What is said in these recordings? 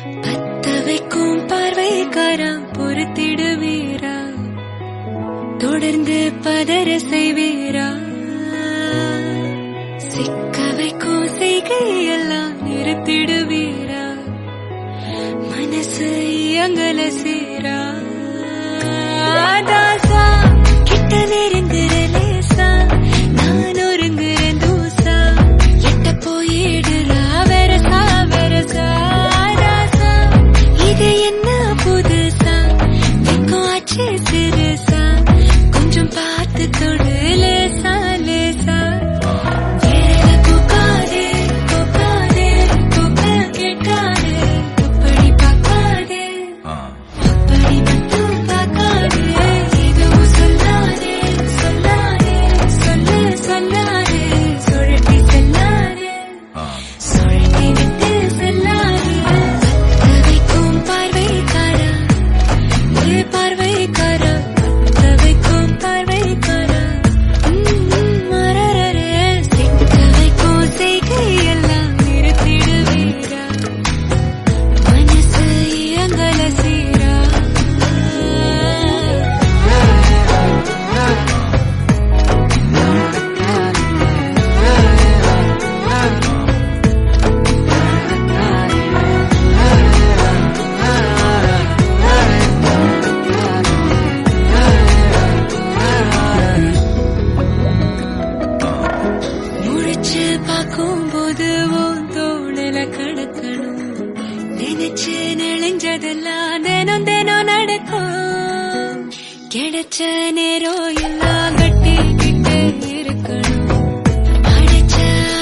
பத்தவைக்கும் பார்வைக்காரம் பொறுத்திடுவீரா, தொடர்ந்து பதற செய்வீரா, சிக்க வைக்கும் செய்கையெல்லாம் நிறுத்திடுவீரா, மனசு இயங்கல சீரா, தாசா கிட்ட நெருங்குற லேசா, நான் ஒருங்குறேன் தூசா, எட்ட போயிடுறா வெரசா வெரசா, தாசா இது என்ன புதுசா, வெக்கம் ஆச்சு சிறுசா, கொஞ்சம் பார்த்து தொடு லேசா லேசா, வேற பூக்காதே பூக்காதே பூக்க கேட்காதே, அப்படி பார்க்காதே அப்படி மட்டும் பார்க்காதே, எதுவும் சொல்லாதே சொல்லாதே சொல்லு சொல்லாதே, சுழட்டி செல்லாதே சுழட்டி விட்டு செல்லாதே, பத்தவைக்கும் பார்வைக்காரா பார்வைக்காரா, பத்தவைக்கும் பார்வைக்காரா, மரரரே சிக்க வைக்கும் செய்கையெல்லாம் நிறுத்திடுவீரா, மனசு இயங்கல சீரா. முழிச்சு பார்க்கும்போது உன் தோணல கடக்கணும், நினைச்சு நெளிஞ்சதெல்லாம் தினம் தினம் நடக்கும், கிடைச்ச நேரம் எல்லாம் கட்டிக்கிட்டு இருக்கணும், அடைச்ச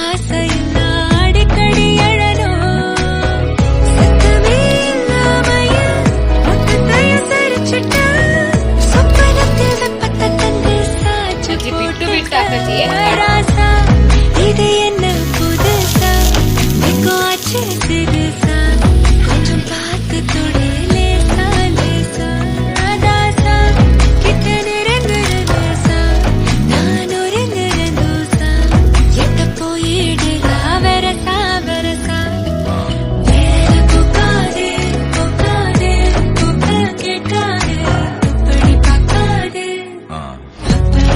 ஆசையெல்லாம் அடிக்கடி எழணும், சத்தமே இல்லாமைய மொத்தத்தையும் சரிச்சுட்டா, சொப்பனத்தில் வெப்பத்தை தந்து சாச்சு போட்டு